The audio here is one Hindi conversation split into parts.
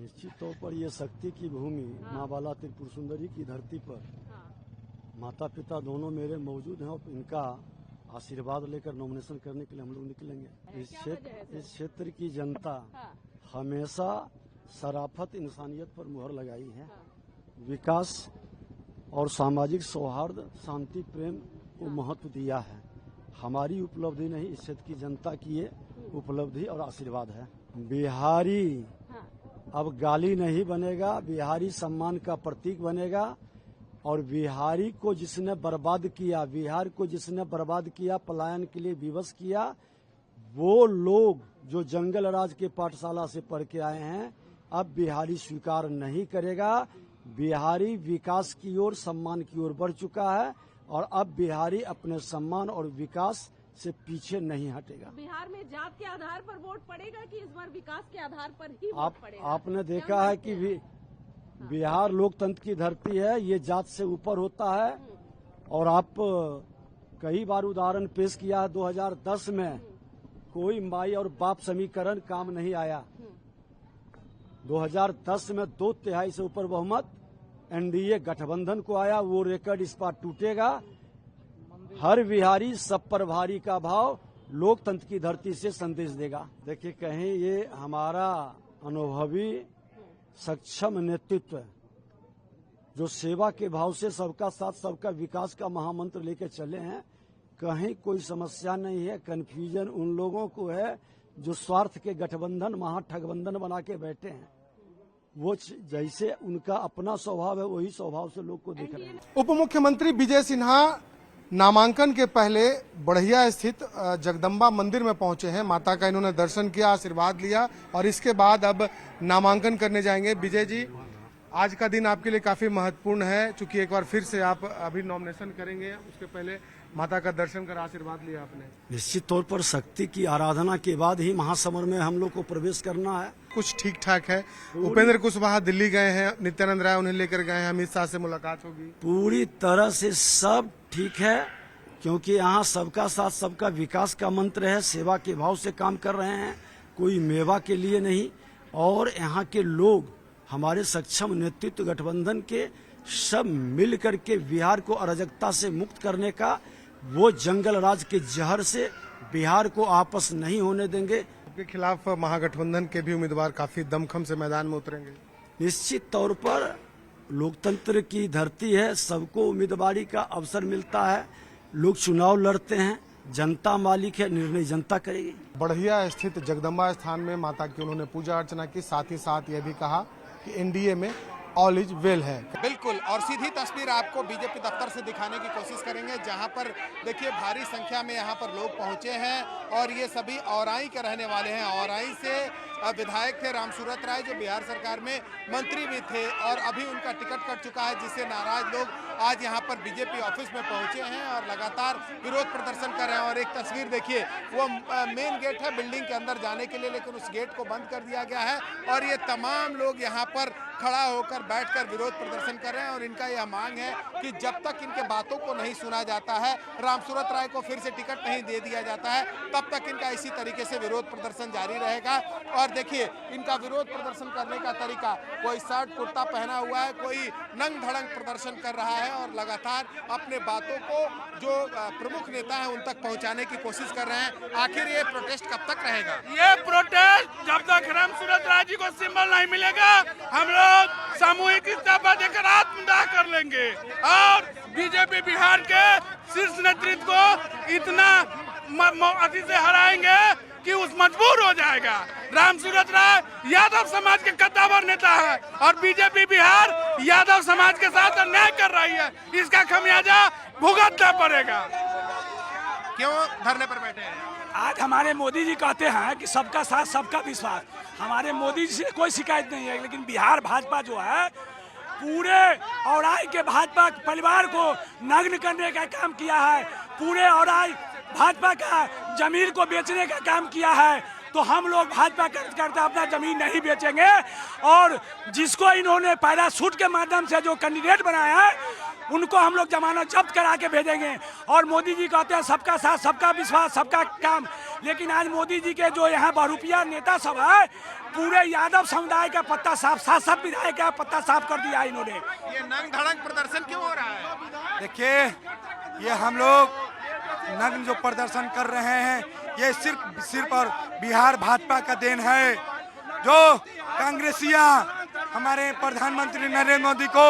निश्चित तौर पर ये शक्ति की भूमि माँ बाला त्रिपुर सुंदरी की धरती पर माता पिता दोनों मेरे मौजूद हैं और इनका आशीर्वाद लेकर नॉमिनेशन करने के लिए हम लोग निकलेंगे। इस क्षेत्र की जनता हमेशा शराफत इंसानियत पर मुहर लगाई है। विकास और सामाजिक सौहार्द शांति प्रेम को महत्व दिया है। हमारी उपलब्धि नहीं, इस क्षेत्र की जनता की ये उपलब्धि और आशीर्वाद है। बिहारी अब गाली नहीं बनेगा, बिहारी सम्मान का प्रतीक बनेगा। और बिहारी को जिसने बर्बाद किया, बिहार को जिसने बर्बाद किया, पलायन के लिए विवश किया, वो लोग जो जंगल राज के पाठशाला से पढ़ के आए हैं, अब बिहारी स्वीकार नहीं करेगा। बिहारी विकास की ओर, सम्मान की ओर बढ़ चुका है और अब बिहारी अपने सम्मान और विकास से पीछे नहीं हटेगा। बिहार में जात के आधार पर वोट पड़ेगा कि इस बार विकास के आधार पर ही वोट पड़ेगा? आपने देखा है कि बिहार लोकतंत्र की धरती है, ये जात से ऊपर होता है। और आप कई बार उदाहरण पेश किया है, 2010 में कोई माई और बाप समीकरण काम नहीं आया। 2010 में 2/3 से ऊपर बहुमत एनडीए गठबंधन को आया, वो रिकॉर्ड इस बार टूटेगा। हर बिहारी सब पर भारी का भाव लोकतंत्र की धरती से संदेश देगा। देखिए, कहीं ये हमारा अनुभवी सक्षम नेतृत्व जो सेवा के भाव से सबका साथ सबका विकास का महामंत्र लेकर चले हैं, कहीं कोई समस्या नहीं है। कन्फ्यूजन उन लोगों को है जो स्वार्थ के गठबंधन महाठगबंधन बना के बैठे हैं। वो जैसे उनका अपना स्वभाव है, वही स्वभाव से लोग को देख रहे हैं। उप मुख्यमंत्री विजय सिन्हा नामांकन के पहले बढ़िया स्थित जगदम्बा मंदिर में पहुंचे हैं। माता का इन्होंने दर्शन किया, आशीर्वाद लिया और इसके बाद अब नामांकन करने जाएंगे। विजय जी, आज का दिन आपके लिए काफी महत्वपूर्ण है, चूंकि एक बार फिर से आप अभी नॉमिनेशन करेंगे, उसके पहले माता का दर्शन कर आशीर्वाद लिया आपने। निश्चित तौर पर शक्ति की आराधना के बाद ही महासमर में हम लोग को प्रवेश करना है। कुछ ठीक ठाक है। उपेंद्र कुशवाहा दिल्ली गए हैं, नित्यानंद राय उन्हें लेकर गए हैं, अमित शाह से मुलाकात होगी। पूरी तरह से सब ठीक है, क्योंकि यहाँ सबका साथ सबका विकास का मंत्र है। सेवा के भाव से काम कर रहे हैं, कोई मेवा के लिए नहीं। और यहाँ के लोग हमारे सक्षम नेतृत्व गठबंधन के सब मिल करके बिहार को अराजकता से मुक्त करने का, वो जंगल राज के जहर से बिहार को आपस नहीं होने देंगे। आपके खिलाफ महागठबंधन के भी उम्मीदवार काफी दमखम से मैदान में उतरेंगे। निश्चित तौर पर लोकतंत्र की धरती है, सबको उम्मीदवारी का अवसर मिलता है। लोग चुनाव लड़ते हैं, जनता मालिक है, निर्णय जनता करेगी। बढ़िया स्थित जगदम्बा स्थान में माता की उन्होंने पूजा अर्चना की, साथ ही साथ यह भी कहा कि एनडीए में ऑल इज वेल है। बिल्कुल, और सीधी तस्वीर आपको बीजेपी दफ्तर से दिखाने की कोशिश करेंगे, जहां पर देखिए भारी संख्या में यहां पर लोग पहुंचे हैं और ये सभी औराई के रहने वाले हैं। औराई से विधायक थे रामसूरत राय, जो बिहार सरकार में मंत्री भी थे और अभी उनका टिकट कट चुका है, जिससे नाराज लोग आज यहाँ पर बीजेपी ऑफिस में पहुंचे हैं और लगातार विरोध प्रदर्शन कर रहे हैं। और एक तस्वीर देखिए, वो मेन गेट है बिल्डिंग के अंदर जाने के लिए, लेकिन उस गेट को बंद कर दिया गया है और ये तमाम लोग यहाँ पर खड़ा होकर बैठकर विरोध प्रदर्शन कर रहे हैं। और इनका यह मांग है कि जब तक इनके बातों को नहीं सुना जाता है, रामसूरत राय को फिर से टिकट नहीं दे दिया जाता है, तब तक इनका इसी तरीके से विरोध प्रदर्शन जारी रहेगा। और देखिए, इनका विरोध प्रदर्शन करने का तरीका, कोई शर्ट कुर्ता पहना हुआ है, कोई नंग धड़ंग प्रदर्शन कर रहा है और लगातार अपने बातों को जो प्रमुख नेता है उन तक पहुंचाने की कोशिश कर रहे हैं। आखिर ये प्रोटेस्ट कब तक रहेगा? ये प्रोटेस्ट जब तक रामसूरत राय जी को सिंबल नहीं मिलेगा, हम लोग सामूहिक इस्तीफा देकर आत्मदाह कर लेंगे और बीजेपी बिहार के शीर्ष नेतृत्व को इतना अति से हराएंगे कि उस मजबूर हो जाएगा। रामसूरत राय यादव समाज के कद्दावर नेता है और बीजेपी बिहार यादव समाज के साथ अन्याय कर रही है। इसका खमियाजा भुगतना पड़ेगा। क्यों धरने पर बैठे हैं? आज हमारे मोदी जी कहते हैं कि सबका साथ सबका विश्वास। हमारे मोदी जी से कोई शिकायत नहीं है, लेकिन बिहार भाजपा जो है पूरे औराई के भाजपा परिवार को नग्न करने का काम किया है, पूरे औराई भाजपा का जमीन को बेचने का काम किया है। तो हम लोग भाजपा कार्यकर्ता अपना जमीन नहीं बेचेंगे और जिसको इन्होंने पैराशूट के माध्यम से जो कैंडिडेट बनाया है उनको हम लोग जमानत जब्त करा के भेजेंगे। और मोदी जी कहते हैं सबका साथ सबका विश्वास सबका काम, लेकिन आज मोदी जी के जो यहाँ बहुरूपिया नेता सब है पूरे यादव समुदाय का पत्ता साफ, 7 विधायक का पत्ता साफ कर दिया इन्होंने। ये नंग धड़ंग प्रदर्शन क्यों हो रहा है? देखिए, ये हम लोग नग्न जो प्रदर्शन कर रहे हैं, ये सिर्फ और बिहार भाजपा का देन है। जो कांग्रेसिया हमारे प्रधानमंत्री नरेंद्र मोदी को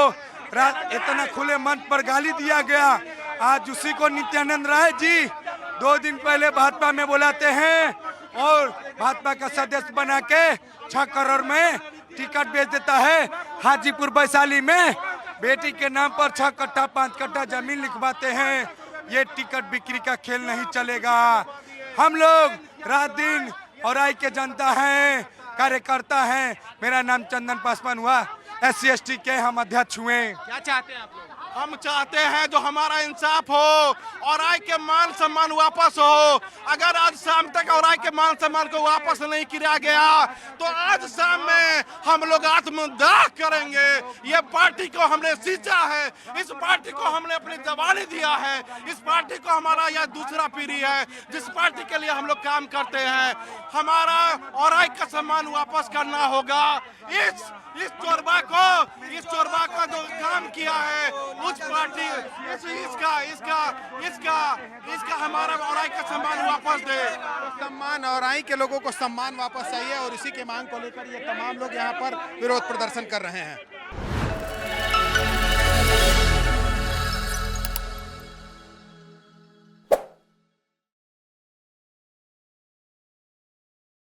इतना खुले मंच पर गाली दिया गया, आज उसी को नित्यानंद राय जी 2 दिन पहले भाजपा में बुलाते हैं और भाजपा का सदस्य बना के 6 करोड़ में टिकट बेच देता है। हाजीपुर वैशाली में बेटी के नाम पर 6 कट्ठा 5 कट्ठा जमीन लिखवाते हैं। ये टिकट बिक्री का खेल नहीं चलेगा। हम लोग रात दिन और आई के जनता हैं, कार्यकर्ता हैं। मेरा नाम चंदन पासवान हुआ, SC/ST के हम अध्यक्ष हुए। क्या चाहते हैं आप लोग? हम चाहते हैं जो हमारा इंसाफ हो और आय के मान सम्मान वापस हो। अगर आज शाम तक और आय के मान सम्मान को वापस नहीं किया गया तो आज शाम में हम लोग आत्मदाह करेंगे। ये पार्टी को हमने सींचा है, इस पार्टी को हमने अपनी जवानी दिया है, इस पार्टी को हमारा यह दूसरा पीढ़ी है जिस पार्टी के लिए हम लोग काम करते हैं। हमारा और आय का सम्मान वापस करना होगा। इस चोरबा को जो काम किया है उस पार्टी इसका हमारा औराई का सम्मान वापस दे। सम्मान औराई के लोगों को सम्मान वापस चाहिए और इसी के मांग को लेकर ये तमाम लोग यहाँ पर विरोध प्रदर्शन कर रहे हैं।